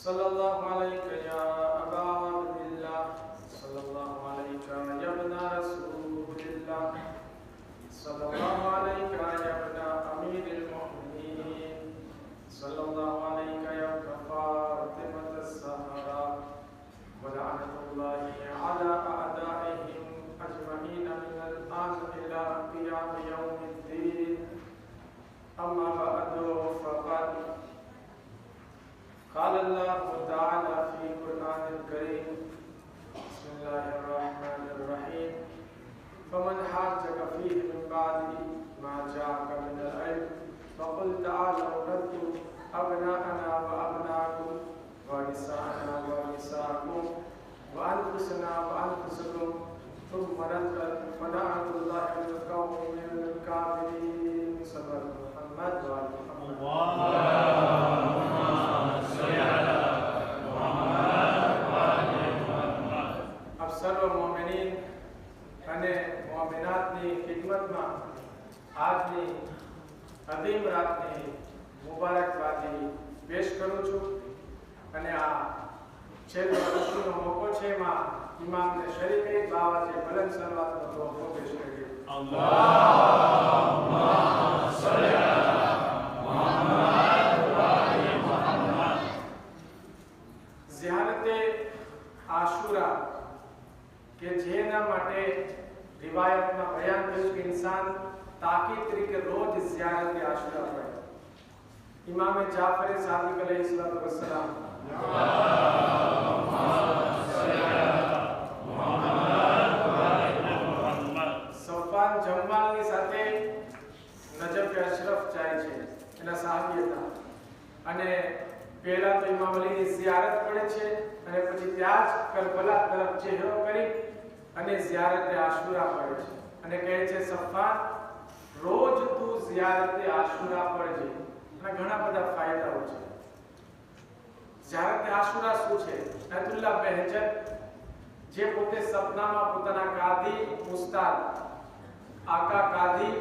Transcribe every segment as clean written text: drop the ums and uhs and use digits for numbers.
सल्लल्लाहु अलैहि या अबा अब्दिल्लाह, सल्लल्लाहु अलैहि या इब्न रसूलिल्लाह, सल्लल्लाहु अलैहि या इब्न अमीरिल मोमिनीन, सल्लल्लाहु अलैहि या फातिमत ज़हरा, व लअनतुल्लाहि अला अअदाइहिम अजमईन मिनल आन इला क़ियाम यौमिद्दीन। अम्मा बअदु फ़क़द क़ाल अल्लाहु तआला फ़ी क़ुरआनिल करीम, बिस्मिल्लाहिर रहमानिर रहीम, फ़मन हाज्जक फ़ीहि मिन बअदि मा जाअका मिनल इल्म फ़क़ुल तआलौ नद्'उ अबनाअना व अबनाअकुम व निसाअना व निसाअकुम व अनफुसना व अनफुसकुम थुम्मा नद'उल्लाह मिनल क़ौमिल काफ़िरीन। सल्लल्लाहु मुहम्मद व सर्व मोमिनीन અને મોમિનાતની ખિદમતમાં આજની અદીમ રાતની મુબારકબાદી પેશ કરું છું અને આ છેલ્લો ખુશીનો મોકો છે માં ઇમામને શરીકે બાવાજે બલંદ સલવાતનો તોહફો પેશ કરીએ। અલ્લાહુમ્મા સલ્લી અલા મુહમ્મદ વ આલિ મુહમ્મદ। ઝિયારતે આશુરા કે જેના માટે રિવાયતમાં બયાન થયું કે ઇન્સાન તાકીદ તરીકે રોજ ઝિયારત આશુરા કરે। ઇમામ જાફર સાદિક અલૈહિસ્સલાતુ વસ્સલામ સફવાન જમાલની સાથે નજફ અશરફ જાય છે, એના સાહાબી હતા અને પહેલા તો ઇમામ અલીની ઝિયારત કરે છે અને પછી ત્યાં જ કરબલા તરફ ચહેરો કરી અને ઝિયારતે આશુરા પડે છે અને કહે છે સફવાન રોજ તું ઝિયારતે આશુરા પડજે અને ઘણા બધા ફાયદાઓ છે। ઝિયારતે આશુરા શું છે? અયતુલ્લાહ બહેજત જે પોતે સપનામાં પોતાના કાદી ઉસ્તાદ આકા કાદી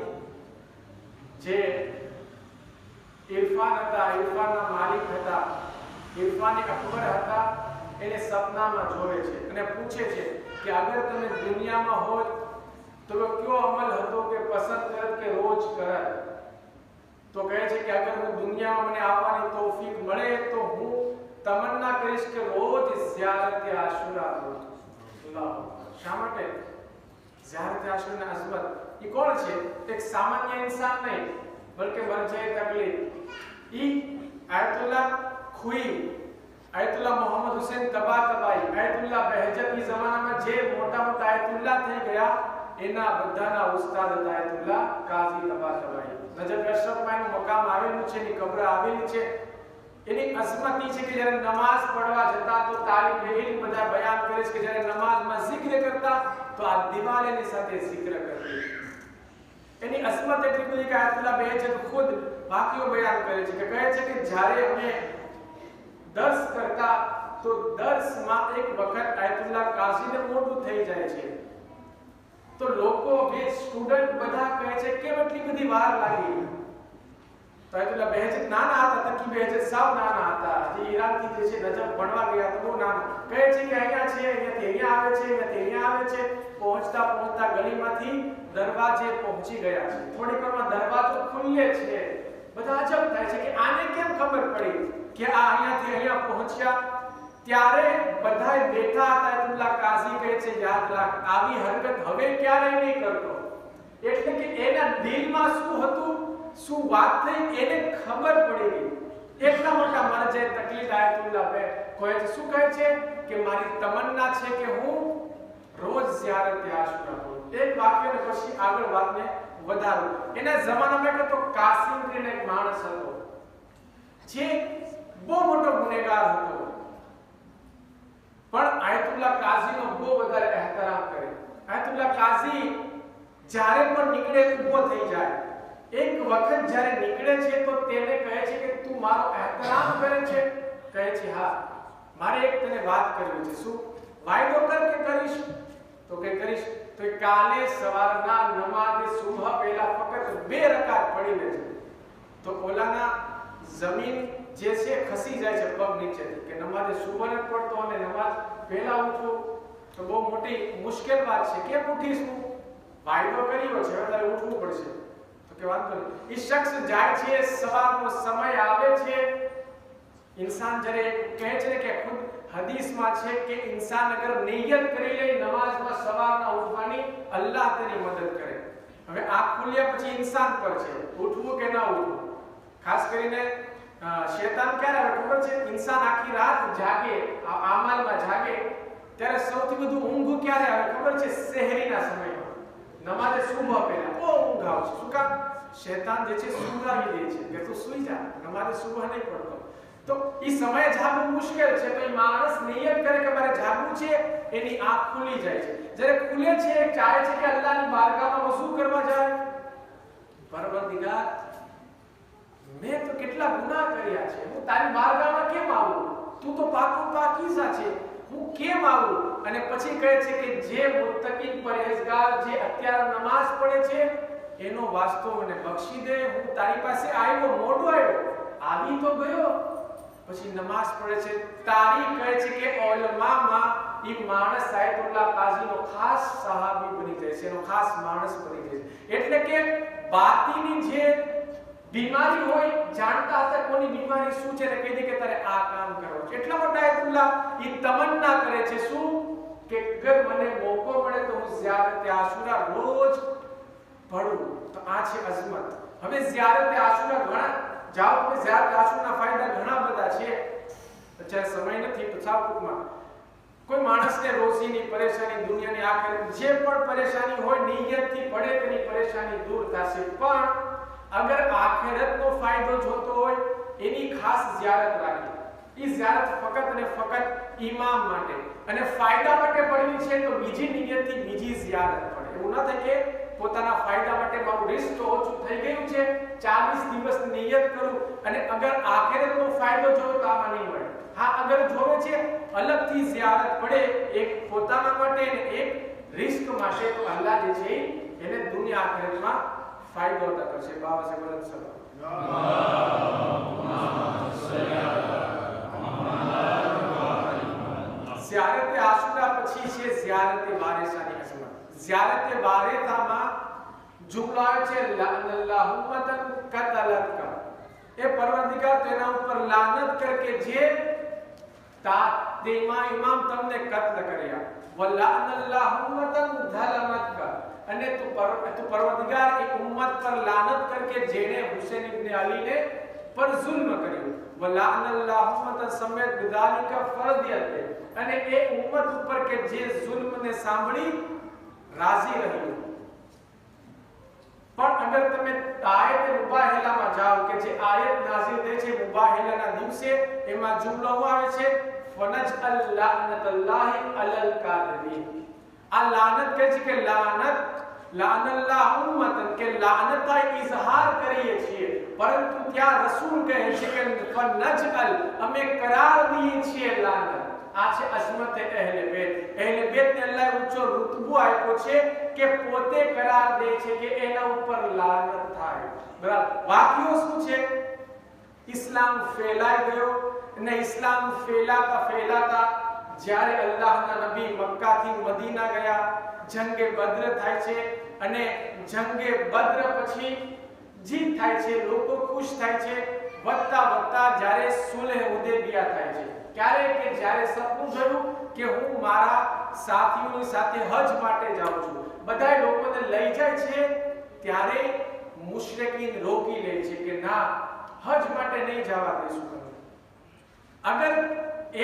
જે ઇરફાન હતા, ઇરફાનના માલિક હતા, ઇરફાન અકબર હતા, એને સપનામાં જોવે છે અને પૂછે છે કે અગર તમે દુનિયામાં હોય તો કયો અમલ હતો કે પસંદ કરત કે રોજ કરત? તો કહે છે કે અગર હું દુનિયામાં મને આવવાની તૌફીક મળે તો હું તમન્ના કરીશ કે રોજ ઝિયારતે આશુરા કરું। અલ્લાહ શા માટે? ઝિયારતે આશુરાની અઝમત એ કોણ છે? એક સામાન્ય ઇન્સાન નહીં બલકે મરજાએ તકલીફ ઈ આયતુલ્લાહ ખુઈ, આયતુલ્લાહ મોહમ્મદ હુસૈન તબાતબાઈ, આયતુલ્લાહ બહેજત ઈ જમાનામાં જે મોટા મોટા આયતુલ્લાહ થઈ ગયા એના બધાના ઉસ્તાદ હતા આયતુલ્લાહ કાઝી તબાતબાઈ। નજફ અશરફમાં એનું મકામ આવેલું છે, એની કબ્ર આવેલી છે। એની અઝમત ઈ છે કે જ્યારે નમાઝ પઢવા જતા તો તાલીમ ઇલ્મ બધા બયાન કરે છે કે જ્યારે નમાઝમાં zikr કરતા તો આ દિવાલ એની સાથે zikr કરતી। એની અઝમત એટલી બધી કે આયતુલ્લાહ બહેજત ખુદ વાક્યો બયાન કરે છે કે કહે છે કે જ્યારે અમે દર્સ કરતા તો દર્સમાં એક વખત આયતુલ્લાહ કાઝીને મોટું થઈ જાય છે તો લોકો બે સ્ટુડન્ટ બધા કહે છે કે એટલી બધી વાર લાગી? તો આયતુલ્લાહ બહેજત નાના હતા, તકી બહેજત સાવ નાના હતા, જે ઈરાનથી જે છે નજફ ભણવા ગયા તો બહુ નાના, કહે છે કે અહીંયા છે, અહીંયાથી અહીંયા આવે છે, અહીંયાથી અહીંયા આવે છે, પહોંચતા પહોંચતા ગલીમાંથી દરવાજે પહોંચી ગયા છે। થોડીક વારમાં દરવાજો ખુલે છે, બધા અજબ થાય છે કે આને કેમ ખબર પડી કે આ અહીંયાથી અહીંયા પહોંચ્યા? ત્યારે બધાય બેઠા હતા। આયતુલ્લાહ કાઝી કહે છે યાદ રાખ આવી હરકત હવે ક્યારેય નહીં કરતો। એટલે કે એના દિલમાં શું હતું, શું વાત થઈ એને ખબર પડી ગઈ। એટલા મોટા મરજે તકલીફ આયતુલ્લાહ બે કહે છે, શું કહે છે કે મારી તમન્ના છે કે હું રોજ ઝિયારતે આશુરા કરું। એક વાક્યને પછી આગળ વાતને વધારું। એના જમાનામાં કે તો કાસિમ કરીને એક માણસ હતો જે બહુ મોટો ગુનેગાર હતો પણ આયતુલ્લાહ કાઝીનો બહુ વધારે એહતરામ કરે। આયતુલ્લાહ કાઝી જ્યારે પણ નીકળે ઊભો થઈ જાય। એક વખત જ્યારે નીકળે છે તો તેને કહે છે કે તું મારો એહતરામ કરે છે? કહે છે હા, મારે એક તને વાત કરવી છે। શું વાયદો કર કે કરીશ? તો કે કરીશ। તો કાલે સવારના નમાઝે સુબહ પહેલા ફક્ત 2 રકાત પડી લેજે। તો ઓલાના જમીન જે છે ખસી જાય છે પગ નીચેથી કે નમાઝે સુબહ નથી પડતો અને નમાઝ પહેલા ઉઠવું તો બહુ મોટી મુશ્કેલ વાત છે. કેમ ઉઠીશું? વાયદો કર્યો છે, હવે તારે ઉઠવું પડશે. તો કે વાંધો નહીં. એ શખ્સ જાય છે, સવારનો સમય આવે છે. इंसान जरे કહે છે કે ખુદ હદીસમાં છે કે इंसान અગર નિયત કરી લે નમાઝમાં સવારના ઉઠવાની, અલ્લાહ તેની મદદ કરે. હવે આંખ ખુલ્યા પછી इंसान પર છે ઉઠવું કે ના ઉઠવું. ખાસ કરીને શૈતાન ક્યારે આવે ખબર છે? इंसान આખી રાત જાગે, આમાલમાં જાગે, ત્યારે સૌથી વધુ ઊંઘ ક્યારે આવે ખબર છે? સહેરીના સમયમાં, નમાઝે સુબહ પહેલા બહુ ઊંઘ આવે છે. શું કામ? શૈતાન જે છે સુવડાવી દે છે કે તું સૂઈ જા, નમાઝે સુબહ નહીં પડતો. તો એ સમય જાગવું મુશ્કેલ છે. તો એ માણસ નિયત કરે કે મારે જાગવું છે, એની આંખ ખુલી જાય છે. જ્યારે ખુલે છે, ચાહે છે કે અલ્લાહની બારગાહમાં વઝુ કરવા જાય. પરવરદિગાર, મેં તો કેટલા ગુનાહ કર્યા છે, હું તારી બારગાહમાં કેમ આવું? તું તો પાકીઝા છે, હું કેમ આવું? અને પછી કહે છે કે જે મુત્તકી પરહેઝગાર જે અત્યારે નમાઝ પડે છે એનો વાસ્તો મને બક્ષી દે. હું તારી પાસે આવ્યો, મોડો આવ્યો, આવી તો ગયો, પછી નમાઝ પડે છે. તારીખ કહે છે કે ઉલમામાં ઈ માણસ આયતુલ્લાહ કાઝીનો ખાસ સહાબી બની જાય છે, એનો ખાસ માણસ બની જાય છે. એટલે કે બાતીની જે બીમારી હોય, જાણતા હતા કોની બીમારી શું છે, ને કહી દે કે તારે આ કામ કરવું છે. એટલા માટે આયતુલ્લાહ ઈ તમન્ના કરે છે શું કે અગર મને મોકો મળે તો હું ઝિયારત આશુરા રોજ પઢું. તો આ છે અઝમત. હવે ઝિયારત આશુરા ઘણા જાઓ કે ઝિયારત આશુરાના ફાયદા ઘણા બધા છે. અત્યારે સમય નથી તો સાવ ટૂંકમાં, કોઈ માણસને રોજીની પરેશાની, દુનિયાની આખિરત જે પણ પરેશાની હોય, નિયતથી પડે તેની પરેશાની દૂર થશે. પણ અગર આખિરતનો ફાયદો જોતો હોય, એની ખાસ ઝિયારત રાખી. એ ઝિયારત ફક્ત અને ફક્ત ઇમામ માટે અને ફાયદા માટે પડવી છે, તો બીજી નિયતથી બીજી ઝિયારત પડે. એવું ન થાય કે પોતાના ફાયદા માટે મારું રિસ્ક તો ઓછું થઈ ગયું છે, 40 દિવસ નિયત કરું અને અગર આખિરતનો ફાયદો જોવો તો આમાં નહીં મળે. હા, અગર જોવે છે અલગથી ઝિયારત પડે, એક પોતાના માટે અને એક રિસ્ક માટે, તો અલ્લાહ જે છે એને દુનિયા આખિરતમાં ફાયદો અદા કરશે. બાબા સાહેબ બલંદ સલામ. ઝિયારત આશુરા પછી છે ઝિયારત વારિસાની અઝમત. ઝિયારત વારિસામાં જુમલો આવે છે લઅનલ્લાહુ ઉમ્મતન કતલતકા. એ પરવરદિગાર તેના ઉપર લાનત કર કે જે તેમાં ઇમામ તમને કત્લ કર્યા. વલઅનલ્લાહુ ઉમ્મતન ધલમતકા. અને તું પરવરદિગાર એક ઉમ્મત પર લાનત કર કે જેને હુસૈન ઇબ્ન અલી ને પર જુલ્મ કર્યું. વલઅનલ્લાહુ ઉમ્મતન સમેત બિદાલિકા ફરદિયત. અને એ ઉમ્મત ઉપર કે જે જુલ્મને સાંભળી રાજી રહ્યું. પણ અગર તમે આયત મુબાહિલામાં જાઓ કે જે આયત નાઝિલ થઈ છે મુબાહિલાના દિવસે, એમાં જુમલો આવે છે ફનજઅલ લાનતલ્લાહી અલલ કાદિબીન. આ લાનત કહે છે કે લાનલ્લાહ ઉમ્મતન, કે લાનતનો ઇઝહાર કરીએ છીએ, પરંતુ ત્યાં રસૂલ કહે છે કે ફનજઅલ, અમે કરાર દઈએ છીએ લાનત. આ છે અઝમત અહેલે બેત. અહેલે બેતને અલ્લાહ ઊંચો રુતબો આપ્યો છે કે પોતે કરાર દે છે કે એના ઉપર લાનત થાય. બરાબર. વાક્યો શું છે? ઇસ્લામ ફેલાઈ ગયો અને ઇસ્લામ ફેલાતા જ્યારે અલ્લાહના નબી મક્કાથી મદીના ગયા, જંગે બદ્ર થાય છે અને જંગે બદ્ર પછી જીત થાય છે, લોકો ખુશ થાય છે. વધતા જ્યારે સુલહ હુદૈબિયા થાય છે, ક્યારે કે જ્યારે સપનું જોયું કે હું મારા સાથીઓની સાથે હજ માટે જાઉં છું, બધા લોકોને લઈ જાય છે, ત્યારે મુશરિકીન રોકી લે છે કે ના, હજ માટે નહીં જવા દેશું તમે. અગર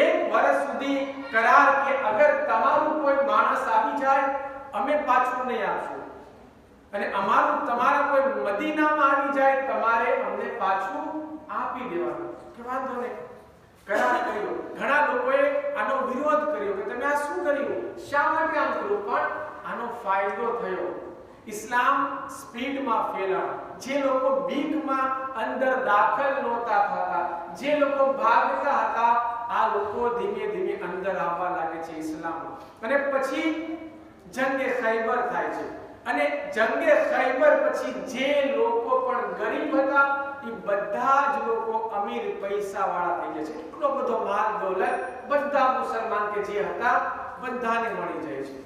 એક વર્ષ સુધી કરાર કે અગર તમારું કોઈ માણસ આવી જાય અમે પાછું નહીં આપશું, અને અમારું તમારા કોઈ મદીનામાં આવી જાય તમારે અમને પાછું આપી દેવાનું. કે વાંધો નહીં, કરાર કર્યો. ઘણા લોકોએ આનો વિરોધ કર્યો કે તમે આ શું કર્યું, શા માટે આમ કર્યું? પણ આનો ફાયદો થયો. ઇસ્લામ સ્પીડમાં ફેલાયો. જે લોકો બીકમાં અંદર દાખલ નહોતા થતા, જે લોકો ભાગતા હતા, આ લોકો ધીમે ધીમે અંદર આવવા લાગે છે ઇસ્લામમાં. અને પછી જંગે ખૈબર થાય છે, અને જંગે ખૈબર પછી જે લોકો પણ ગરીબ હતા એ બધા જ લોકો અમીર પૈસા વાળા થઈ ગયા છે. એટલો બધો માલ દોલત બધા મુસલમાન કે જે હતા બધાને મળી જાય છે.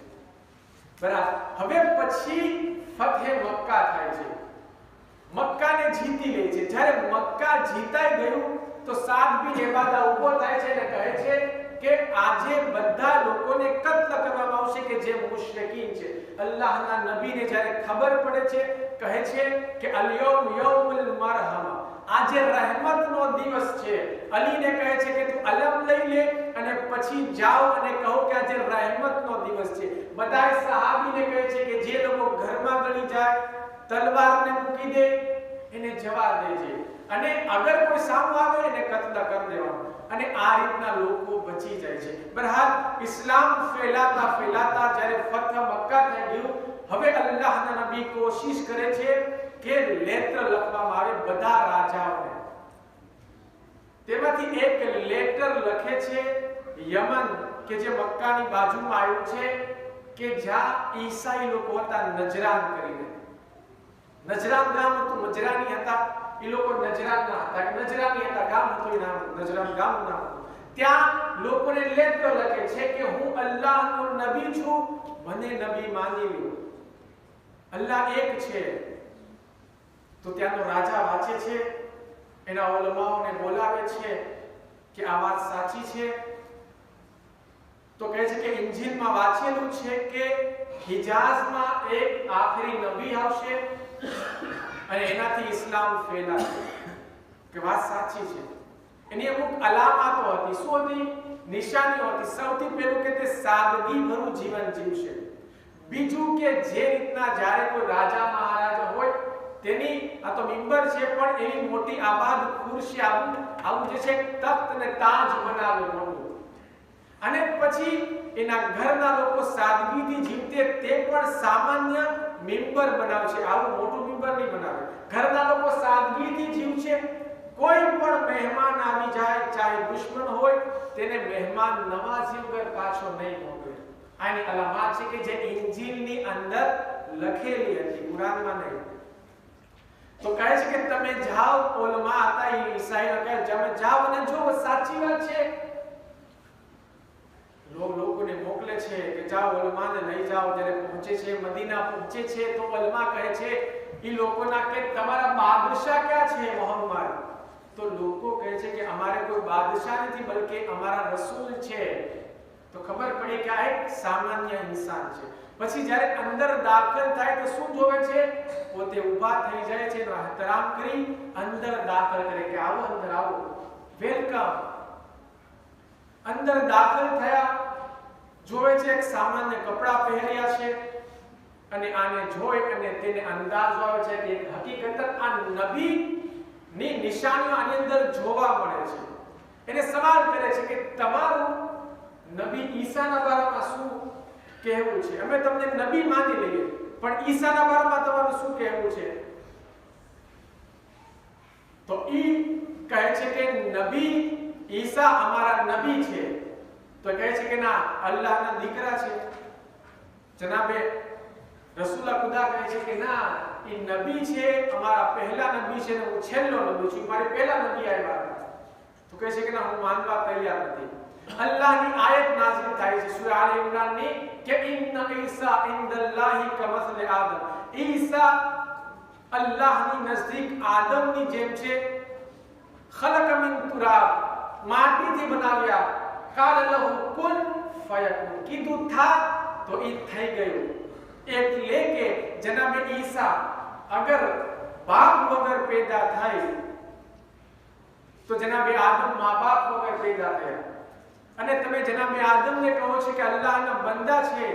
બરાબર. હવે પછી ફતહે મક્કા થાય છે. મક્કાને જીતી લે છે. જ્યારે મક્કા જીતાઈ ગયું તો સાદ બિન ઇબાદા ઊભો થાય છે અને કહે છે કે આજે બધા લોકોને કત્લ કરવામાં આવશે કે જે મુશ્રિકીન છે. અલ્લાહના નબીને જ્યારે ખબર પડે છે કહે છે કે અલ-યૌમ યૌમુલ મરહમા, આજે રહેમતનો દિવસ છે. અલીને કહે છે કે તું અલમ લઈ લે અને પછી જાઓ અને કહો કે આજે રહેમતનો દિવસ છે. બધા સહાબીને કહે છે કે જે લોકો ઘરમાં ગળી જાય તલવારને મૂકી દે એને જવા દેજે અને અગર કોઈ સામું આવે એને કત્લ કરી દેવાનો. અને આ રીતના લોકો બચી જાય છે. બહરહાલ ઇસ્લામ ફેલાતા ફેલાતા જ્યારે ફતહ મક્કા થઈ ગયું, હવે અલ્લાહના નબી કોશિશ કરે છે કે લેટર લખવામાં આવે બધા રાજાઓને. તેમાંથી એક લેટર લખે છે યમન કે જે મક્કાની બાજુમાં આવ્યું છે કે જ્યાં ઈસાઈ લોકો હતા નજરાન કરીને. નજરાન ગામ હતું, નજરાની હતા એ લોકો નજરાનના હતા, નજરાની હતા ગામ હતું, નામ નજરાન ગામ નામ હતું. ત્યાં લોકોને લેટર લખે છે કે હું અલ્લાહનો નબી છું, મને નબી માની લો, અલ્લાહ એક છે. તો ત્યાંનો રાજા વાંચે છે, એના ઉલમાઓને બોલાવે છે કે આ વાત સાચી છે. તો કહે છે કે ઇન્જીલમાં વાંચેલું છે કે હિજાઝમાં એક આખરી નબી આવશે અને એનાથી ઇસ્લામ ફેલાશે. કે વાત સાચી છે. એની અમુક અલામતો હતી. શું હતી? નિશાનીઓ હતી. સૌથી પહેલું કે તે સાદગી ભરું જીવન જીવશે. બીજું કે જે રીતના જ્યારે કોઈ રાજા મહારાજા હોય તેની આ તો મિંબર છે પણ એની મોટી આબાદ ખુરશી આવું જે છે તખ્ત અને તાજ બનાવે મોટું. અને પછી એના ઘરના લોકો સાદગીથી જીવતે તે પણ સામાન્ય મિંબર બનાવશે. આવું મોટું મિંબર નહીં બનાવે. ઘરના લોકો સાદગીથી જીવશે. કોઈ પણ મહેમાન આવી જાય, ચાહે દુશ્મન હોય, તેને મહેમાન નવાજી વગર પાછો નહીં મોકલે. આની અલામત છે કે જે ઇન્જીલની અંદર લખેલી હતી, કુરાનમાં નહીં. તો કહે છે કે તમે જાઓ, ઉલમા હતા ઈસાઈ કહે તમે જાઓ અને જો સાચી વાત છે. લોકોને મોકલે છે કે જાઓ ઉલમાને લઈ જાઓ. જ્યારે પહોંચે છે, મદીના પહોંચે છે તો ઉલમા કહે છે એ લોકોના કે તમારા બાદશાહ ક્યાં છે મોહમ્મદ? તો લોકો કહે છે કે અમારે કોઈ બાદશાહ નથી બલકે અમારા રસૂલ છે. તો ખબર પડી કે આ એક સામાન્ય ઇન્સાન છે. પછી જ્યારે અંદર દાખલ થાય તો શું જોવે છે? પોતે ઊભા થઈ જાય છે, એનો એહતરામ કરી અંદર દાખલ કરે કે આવો, અંદર આવો, વેલકમ. અંદર દાખલ થયા, જોવે છે એક સામાન્ય કપડા પહેર્યા છે અને આને જોઈ અને તેને અંદાજો આવે છે કે હકીકતન આ નબી ની નિશાનીઓ આની અંદર જોવા મળે છે. એને સવાલ કરે છે કે તમારું નબી ઈસાના બારામાં શું કહેવું છે? અમે તમને નબી માની લઈએ પણ ઈસાના બારામાં તમારું શું કહેવું છે? તો ઈ કહે છે કે નબી ઈસા અમારા નબી છે. તો કહે છે કે ના, અલ્લાહના દીકરા છે. જનાબે રસૂલા ખુદા કહે છે કે ના, એ નબી છે, અમારા પહેલા નબી છે ને હું છેલ્લો નબી છું, મારે પહેલા નબી આવ્યા. તો કહે છે કે ના, હું માનવા તૈયાર નથી. અલ્લાહની આયત નાઝિલ થાય છે સૂરા આલ ઇમરાનની કે ઇન્ના ઈસા ઇન્દલ્લાહી કમસલ આદમ. ઈસા અલ્લાહની નજદીક આદમની જેમ છે. ખલક મિન તુરાબ, માટીથી બનાવ્યા. કાલ લહુ કુન ફયકુન, કીધું થા તો ઈ થઈ ગયું. એટલે કે જનાબે ઈસા અગર બાપ વગર પેદા થાય તો જનાબે આદમ મા બાપ વગર પેદા થયા. અને તમે જનાબે આદમને કહો છો કે અલ્લાહના બંદા છે,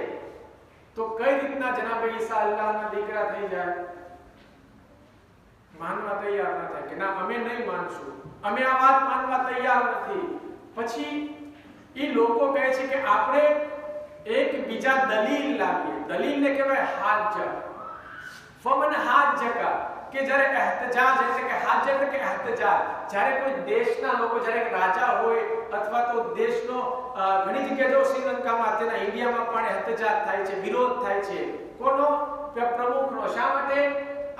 તો કઈ રીતના જનાબે ઈસા અલ્લાહના દીકરા થઈ જાય? માનવા તૈયાર ન થાય કે ના, અમે નહીં માનશું, અમે આ વાત માનવા તૈયાર નથી. પછી એ લોકો કહે છે કે આપણે એક બીજા દલીલ લાવીએ. દલીલને કહેવાય હાજ્જા. ફમન હાજ્જકા, કે જ્યારે એહતજાજ એટલે કે હાજ્જ એટલે કે એહતજાજ, જ્યારે કોઈ દેશના લોકો, જ્યારે એક રાજા હોય અથવા તો દેશનો ઘણી જગ્યાએ જો શ્રીલંકામાં, તેના ઇન્ડિયામાં પણ એહતજાજ થાય છે, વિરોધ થાય છે. કોનો? પ્રમુખનો. શા માટે?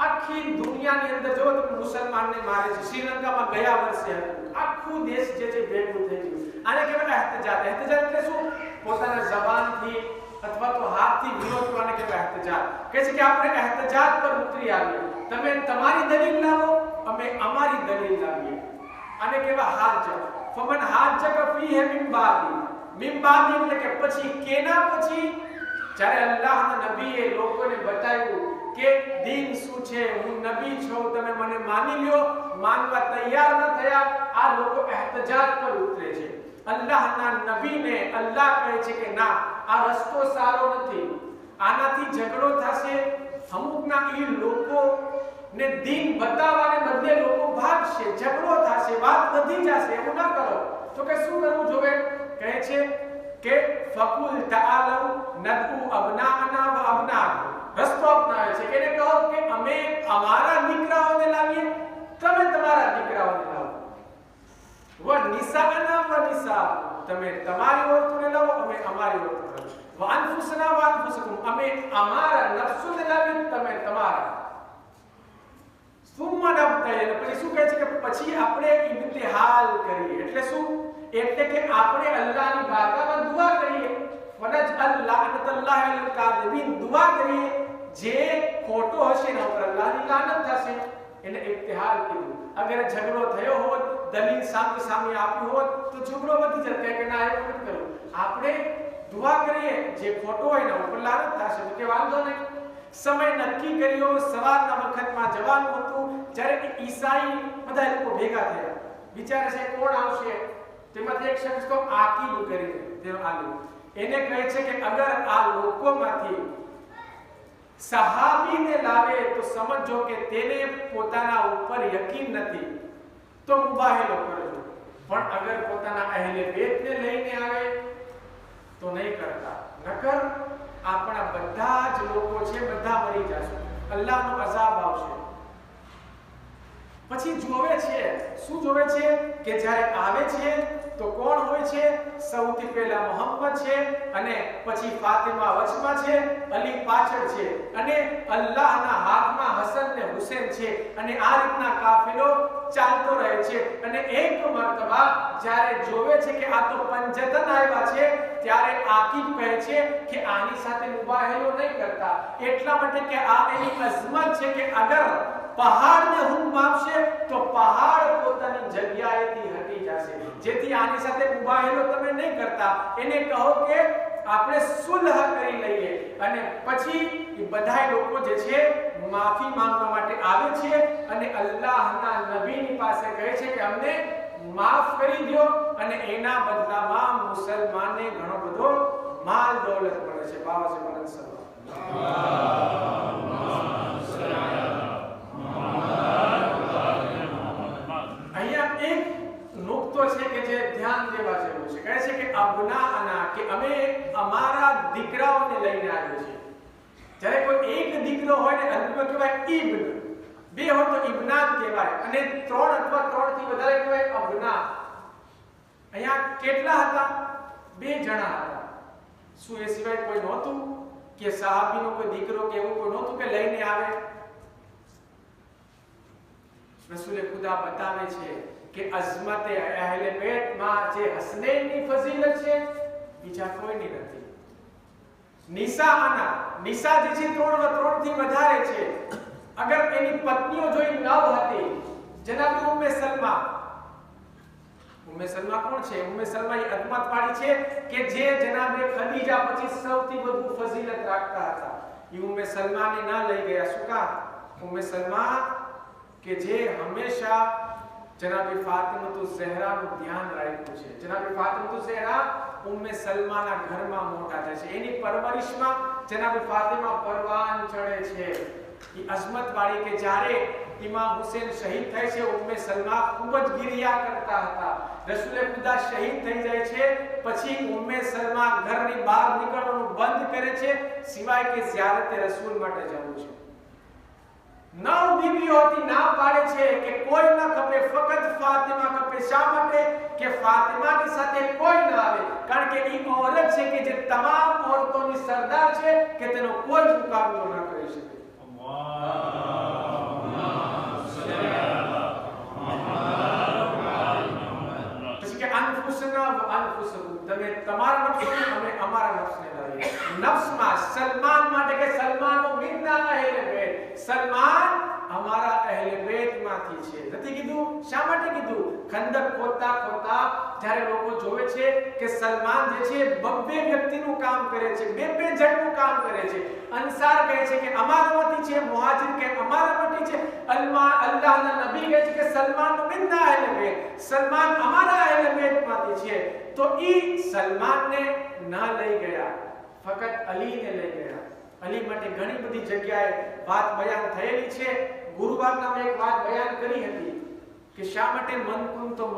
આખી દુનિયાની અંદર જો તમે મુસલમાનને મારે છે, શ્રીલંકામાં ગયા વર્ષે આખું દેશ જે છે ભેગું થઈ ગયું. આને કહેવાય એહતજાજ. એહતજાજ એટલે શું? પોતાના જબાનથી અથવા તો હાથથી વિરોધ કરવાને કહેવાય એહતજાજ. કહે છે કે આપણે એહતજાજ પર ઉતરી આવીએ, તમે તમારી દલીલ લાવો, અમે અમારી દલીલ લાવીએ. આને કહેવાય હાજ્જ. ફમન હાજ્જક ફીહે મિન બાદી. મિન બાદી એટલે કે પછી, કેના પછી? જ્યારે અલ્લાહના નબીએ લોકોને બતાવ્યું કે દીન શું છે, હું નબી છું, તમે મને માની લ્યો, માનવા તૈયાર ન થયા, આ લોકો એહતજાજ પર ઉતરે છે. અલ્લાહના નબીને અલ્લાહ કહે છે કે ના, આ રસ્તો સારો નથી, આનાથી ઝઘડો થશે, અમુકના એ લોકો ને દીન બતાવવાને બદલે લોકો ભાગશે, ઝઘડો થશે, વાત વધી જશે, એવું ના કરો. તો કે શું કરવું જોઈએ? કહે છે કે ફકુલ તઆલુ નદઉ અબનાઅના વ અબનાઅકુમ. રસ્તો અપનાવે છે કે એને કહો કે અમે અમારા દીકરાઓને લાવીએ, તમે તમારા દીકરાઓને લાવો. વ નિસાઅના વ નિસાઅકુમ. તમે તમારી ઓરતોને લાવો, અમે અમારી ઓરતોને લાવો. વ અનફુસના વ અનફુસકુમ. અમે અમારા નફસોને લાવીએ, તમે તમારા. સુમ્મા નબતહીલ. પછી શું કહે છે કે પછી આપણે ઇમ્તિહાલ કરીએ. એટલે શું? એટલે કે આપણે અલ્લાહની બારગાહમાં દુઆ કરીએ. વનજઅલ લઅનતલ્લાહી અલલ કાઝિબીન. દુઆ કરીએ, જે ખોટો હશે એના ઉપર અલ્લાહની લાનત થશે. એને ઇમ્તિહાલ કીધું. અગર ઝઘડો થયો હોત, દલીલ સામે સામે આપી હોત, તો ઝઘડો વધી જતો કે ના એવું નથી કરવું. આપણે દુઆ કરીએ, જે ખોટો હોય એના ઉપર લાનત થશે, તો કે વાંધો નહીં. સમય નક્કી કર્યો, સવારના વખતમાં જવાનું હતું. જ્યારે ઈસાઈ બધા લોકો ભેગા થયા, વિચારે છે કોણ આવશે. તેમાંથી એક શખ્સ તો આકીબ કરીને તેનો આલુ એને કહે છે કે અગર આ લોકોમાંથી સહાબીને લાવે તો સમજો કે તેને પોતાના ઉપર યકીન નથી, તો મુબાહેલો કરજો. પણ અગર પોતાના અહેલે બેતને લઈને આવે તો નહીં કરતા, નકર આપણા બધા જ લોકો છે બધા મરી જશે, અલ્લાહનો અઝાબ આવશે. પછી જોવે છે, શું જોવે છે કે જ્યારે આવે છે તો કોણ હોય છે? સૌથી પહેલા મોહમ્મદ છે, અને પછી ફાતિમા વચમાં છે, અલી પાછળ છે, અને અલ્લાહના હાથમાં હસન ને હુસૈન છે. અને આ રીતના કાફિલો ચાલતો રહે છે. અને એક મર્તબા જ્યારે જોવે છે કે આ તો પંજતન આવ્યા છે, ત્યારે આકીબ કહે છે કે આની સાથે મુબાહેલો નહીં કરતા, એટલા માટે કે આ એની અઝમત છે કે અગર પહાડને હુકમ આપશે તો પહાડ પોતાની જગ્યાએથી હટી જશે. જેથી આની સાથે મુબાહેલો તમે નહીં કરતા, એને કહો કે આપણે સુલહ કરી લઈએ. અને પછી એ બધા લોકો જે છે માફી માંગવા માટે આવે છે અને અલ્લાહના નબીની પાસે કહે છે કે અમને માફ કરી દો, અને એના બદલામાં મુસલમાનને ઘણો બધો માલ દોલત મળે છે. બાબા છે મનન સલ્લાહ છે કે જે ધ્યાન દેવા જેવું છે. કહે છે કે અબનાઅના, કે અમે અમારા દીકરાઓને લઈને આવ્યા છીએ. જ્યારે કોઈ એક દીકરો હોય ને અરબીમાં કહેવાય ઇબ્ન, બે હોય તો ઇબ્નાત કહેવાય, અને ત્રણ અથવા ત્રણથી વધારે કહેવાય અબના. અહીંયા કેટલા હતા? બે જણા હતા. શું એ સિવાય કોઈ નહોતું કે સહાબીનો કોઈ દીકરો કે એવું કોઈ નહોતું કે લઈને આવે? રસૂલે ખુદા બતાવે છે કે અઝમતે અહેલે બેત માં જે હસનૈનની ફઝીલત છે બીજા કોઈની નથી. નિસા જે છે 3 થી વધારે છે. અગર એની પત્નીઓ જોઈ 9 હતી. જનાબ ઉમ્મે સલમા કોણ છે? ઉમ્મે સલમા એ અદમત વાળી છે કે જે જનાબે ખદીજા પછી સૌથી વધુ ફઝીલત રાખતા હતા. એ ઉમ્મે સલમાને ના લઈ ગયા. શું કામ? ઉમ્મે સલમા કે જે હંમેશા જનાબે ફાતિમતુ ઝહરાનું ધ્યાન રાખ્યું છે. જનાબે ફાતિમતુ ઝહરા ઉમ્મે સલમાના ઘરમાં મોટા થાય છે. એની પરવરિશમાં જનાબે ફાતિમા પરવાન ચડે છે. એ અઝમત વાળી કે જ્યારે ઇમામ હુસૈન શહીદ થાય છે, ઉમ્મે સલમા ખૂબ જ ગિરિયા કરતા હતા. રસૂલે ખુદા શહીદ થઈ જાય છે પછી ઉમ્મે સલમા ઘરની બહાર નીકળવાનું બંધ કરે છે, સિવાય કે ઝિયારતે રસૂલ માટે જવું છે. 9 બીવીઓ હતી, ના પાડે છે કે કોઈ ના ખપે, ફક્ત ફાતિમા ખપે. શા માટે? કે ફાતિમાની સાથે કોઈ ના આવે, કારણ કે એ ઓરત છે કે જે તમામ ઓરતોની સરદાર છે, કે તેનો કોઈ મુકાબલો ન કરી શકે. અલ્લાહ અનફુસના વ અનફુસકુમ, તમે તમારા નફ્સને અમે અમારા નફ્સને લાવીએ. નફ્સમાં સલમાન માટે કે સલમાનો મિન્ના અહેલે બેત, સલમાન અમારા અહેલે બેતમાંથી છે. નથી કીધું? શા માટે કીધું? ખંદક ખોદતા ખોદતા જ્યારે લોકો જોવે છે કે સલમાન જે છે બબ્બે વ્યક્તિનું કામ કરે છે, બે જણનું કામ કરે છે. અંસાર કહે છે કે અમારામાંથી છે, મુહાજિર કે અમારામાંથી છે, અલ્લાહના નબી કહે છે કે સલમાન મિન્ના અહેલે બેત, સલમાન અમારા અહેલે બેતમાંથી છે. તો ઈ સલમાનને ના લઈ ગયા, ફક્ત અલીને લઈ ગયા. અલી માટે ઘણી બધી જગ્યાએ વાત બયાન થયેલી છે. ગુરુવારના મેં એક વાત બયાન કરી હતી કે શા માટે મન કુંતો